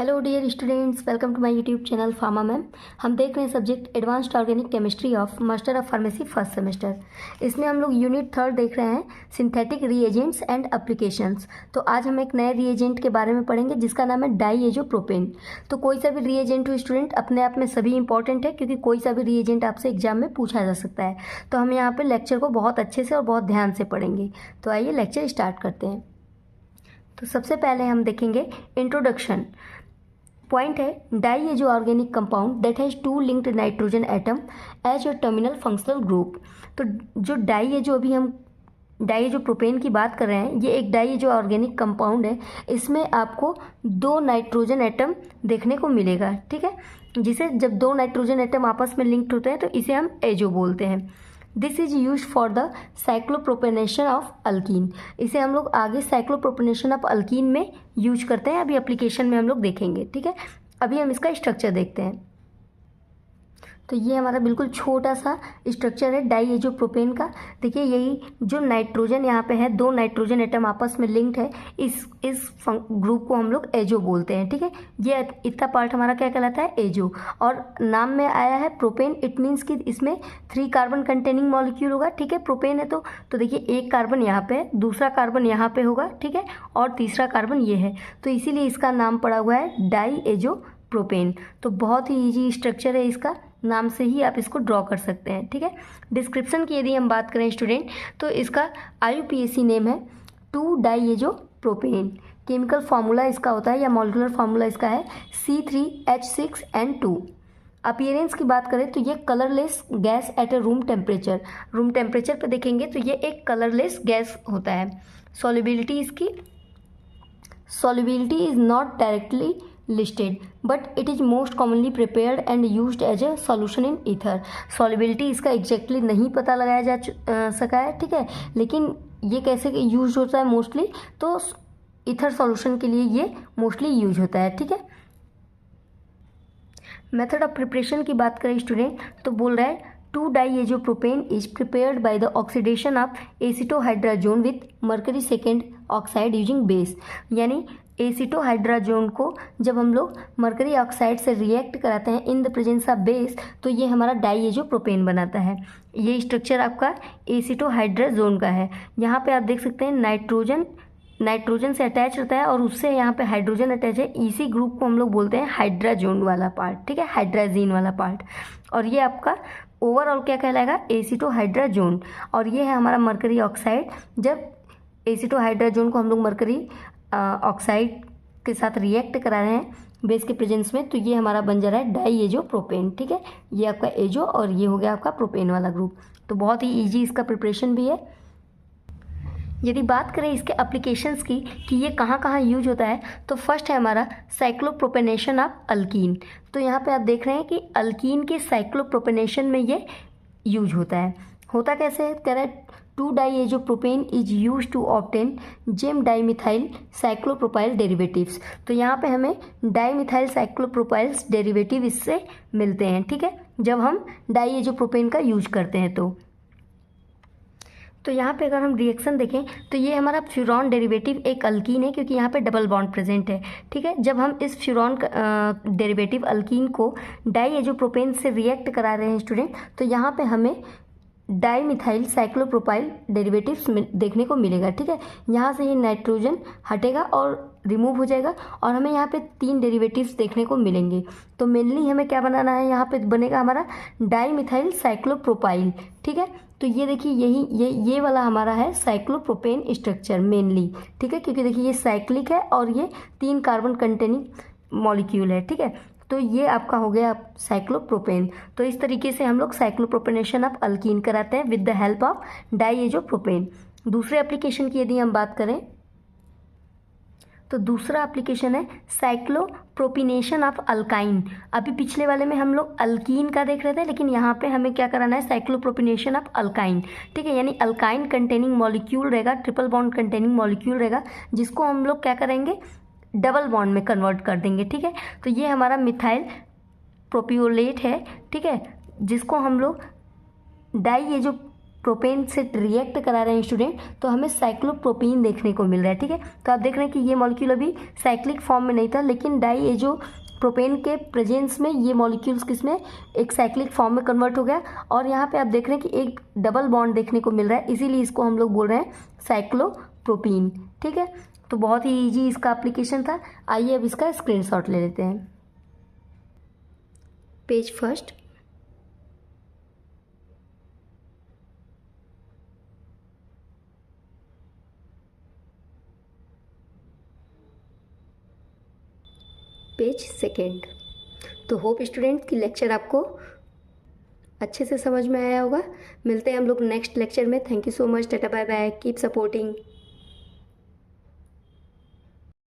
Hello dear students, welcome to my YouTube channel pharma ma'am. हम देख रहे हैं subject advanced organic chemistry of master of pharmacy first semester. इसमें हम लोग यूनिट 3 देख रहे हैं, सिंथेटिक रीएजेंट्स एंड एप्लीकेशंस। तो आज हम एक नए रीएजेंट के बारे में पढ़ेंगे जिसका नाम है डाईएजोप्रोपेन। तो कोई सा भी रीएजेंट हो स्टूडेंट, अपने आप में सभी इंपॉर्टेंट है क्योंकि कोई सा भी रीएजेंट आपसे एग्जाम में पूछा जा सकता है। तो हम यहाँ पर लेक्चर को बहुत अच्छे से और बहुत ध्यान से पढ़ेंगे। तो आइए लेक्चर स्टार्ट करते हैं। तो सबसे पहले हम देखेंगे इंट्रोडक्शन। पॉइंट है, diazo organic compound that has 2 linked nitrogen atom as a terminal functional group. तो जो डाईएजो, अभी हम डाईएजोप्रोपेन की बात कर रहे हैं, ये एक डाईएजो ऑर्गेनिक कंपाउंड है। इसमें आपको 2 नाइट्रोजन एटम देखने को मिलेगा, ठीक है। जिसे जब 2 नाइट्रोजन एटम आपस में लिंक्ड होते हैं तो इसे हम एजो बोलते हैं। This is use for the cyclopropanation of alkyne. इसे हम लोग आगे साइक्लोप्रोपेनेशन ऑफ अल्कीन में यूज करते हैं, अभी एप्लीकेशन में हम लोग देखेंगे, ठीक है। अभी हम इसका स्ट्रक्चर देखते हैं। तो ये हमारा बिल्कुल छोटा सा स्ट्रक्चर है डाईएजोप्रोपेन का। देखिए, यही जो नाइट्रोजन यहाँ पे है, 2 नाइट्रोजन एटम आपस में लिंक्ड है, इस ग्रुप को हम लोग एजो बोलते हैं, ठीक है। ये इतना पार्ट हमारा क्या कहलाता है, एजो। और नाम में आया है प्रोपेन, इट मीन्स कि इसमें 3 कार्बन कंटेनिंग मॉलिक्यूल होगा, ठीक है। प्रोपेन है तो देखिए, एक कार्बन यहाँ पे है, दूसरा कार्बन यहाँ पे होगा, ठीक है, और तीसरा कार्बन ये है। तो इसीलिए इसका नाम पड़ा हुआ है डाईएजोप्रोपेन। तो बहुत ही ईजी स्ट्रक्चर है, इसका नाम से ही आप इसको ड्रॉ कर सकते हैं, ठीक है। डिस्क्रिप्शन की यदि हम बात करें स्टूडेंट, तो इसका IUPAC नेम है 2 डाईएजोप्रोपेन। केमिकल फार्मूला इसका होता है या मॉलिक्यूलर फार्मूला इसका है C3H6N2। अपीयरेंस की बात करें तो ये colourless gas at A room temperature पे देखेंगे तो ये एक कलरलेस गैस होता है। Solubility is not directly listed but it is most commonly prepared and used as a solution in ether। solubility इसका एग्जैक्टली नहीं पता लगाया जा सका है, ठीक है, लेकिन ये कैसे यूज होता है मोस्टली, तो ईथर सॉल्यूशन के लिए ये मोस्टली यूज होता है, ठीक है। मेथड ऑफ प्रिपरेशन की बात करें स्टूडेंट, तो बोल रहा है 2 diazopropane is prepared by the oxidation of acetohydrazone with mercury second oxide using base. यानी एसिटोहाइड्राजोन को जब हम लोग मर्करी ऑक्साइड से रिएक्ट कराते हैं in the presence of base, तो ये हमारा डाईएजोप्रोपेन बनाता है। ये स्ट्रक्चर आपका एसिटोहाइड्राजोन का है। यहाँ पे आप देख सकते हैं नाइट्रोजन से अटैच होता है और उससे यहाँ पे हाइड्रोजन अटैच है। इसी ग्रुप को हम लोग बोलते हैं हाइड्राजोन वाला पार्ट, ठीक है, हाइड्राजीन वाला पार्ट। और ये आपका ओवरऑल क्या कहलाएगा, एसिटोहाइड्राजोन। और ये है हमारा मर्करी ऑक्साइड। जब एसिटोहाइड्राजोन को हम लोग मर्करी ऑक्साइड के साथ रिएक्ट करा रहे हैं बेस के प्रेजेंस में, तो ये हमारा बन जा रहा है डाईएजोप्रोपेन, ठीक है। ये आपका एजो और ये हो गया आपका प्रोपेन वाला ग्रुप। तो बहुत ही इजी इसका प्रिपरेशन भी है। यदि बात करें इसके एप्लीकेशंस की कि ये कहाँ कहाँ यूज होता है, तो फर्स्ट है हमारा साइक्लोप्रोपेनेशन ऑफ अल्कीन। तो यहाँ पे आप देख रहे हैं कि अल्कीन के साइक्लोप्रोपेनेशन में ये यूज होता है। होता कैसे है, कह रहे हैं 2 diazopropane is use to obtain gem dimethyl cyclopropyl derivatives. तो यहाँ पे हमें डाईमिथाइल साइक्लोप्रोपाइल्स डेरिवेटिव इससे मिलते हैं, ठीक है, जब हम डाईएजोप्रोपेन का यूज करते हैं। तो यहाँ पे अगर हम रिएक्शन देखें तो ये हमारा फ्यूरॉन डेरिवेटिव एक अल्कीन है क्योंकि यहाँ पे डबल बॉन्ड प्रेजेंट है, ठीक है। जब हम इस फ्यूरॉन डेरिवेटिव अल्कीन को डाईएजोप्रोपेन से रिएक्ट करा रहे हैं स्टूडेंट, तो यहाँ पे हमें डाईमिथाइल साइक्लोप्रोपाइल डेरिवेटिव्स देखने को मिलेगा, ठीक है। यहाँ से ये नाइट्रोजन हटेगा और रिमूव हो जाएगा और हमें यहाँ पे 3 डेरिवेटिव्स देखने को मिलेंगे। तो मेनली हमें क्या बनाना है, यहाँ पे बनेगा हमारा डाईमिथाइल साइक्लोप्रोपाइल, ठीक है। तो ये देखिए, ये वाला हमारा है साइक्लोप्रोपेन स्ट्रक्चर मेनली, ठीक है, क्योंकि देखिए ये साइक्लिक है और ये 3 कार्बन कंटेनिंग मॉलिक्यूल है, ठीक है। तो ये आपका हो गया साइक्लोप्रोपेन। तो इस तरीके से हम लोग साइक्लोप्रोपेनेशन ऑफ अल्कीन कराते हैं विद द हेल्प ऑफ डाईएजोप्रोपेन। दूसरे एप्लीकेशन की यदि हम बात करें तो दूसरा एप्लीकेशन है साइक्लोप्रोपिनेशन ऑफ अल्काइन। अभी पिछले वाले में हम लोग अल्कीन का देख रहे थे, लेकिन यहाँ पे हमें क्या कराना है, साइक्लोप्रोपिनेशन ऑफ अल्काइन, ठीक है। यानी अल्काइन कंटेनिंग मॉलिक्यूल रहेगा, ट्रिपल बॉन्ड कंटेनिंग मॉलिक्यूल रहेगा, जिसको हम लोग क्या करेंगे, डबल बॉन्ड में कन्वर्ट कर देंगे, ठीक है। तो ये हमारा मिथाइल प्रोपियोलेट है, ठीक है, जिसको हम लोग प्रोपेन से रिएक्ट करा रहे हैं स्टूडेंट, तो हमें साइक्लोप्रोपीन देखने को मिल रहा है। ठीक है, तो आप देख रहे हैं कि ये मॉलिक्यूल अभी साइक्लिक फॉर्म में नहीं था, लेकिन डाईएजो प्रोपेन के प्रेजेंस में ये मॉलिक्यूल्स किसमें एक साइक्लिक फॉर्म में कन्वर्ट हो गया, और यहाँ पे आप देख रहे हैं कि एक डबल बॉन्ड देखने को मिल रहा है, इसीलिए इसको हम लोग बोल रहे हैं साइक्लोप्रोपीन। ठीक है, तो बहुत ही ईजी इसका एप्लीकेशन था। आइए अब इसका स्क्रीनशॉट ले लेते हैं। Page first, page second. तो होप स्टूडेंट की लेक्चर आपको अच्छे से समझ में आया होगा। मिलते हैं हम लोग नेक्स्ट लेक्चर में। Thank you so much, tata bye bye, keep supporting.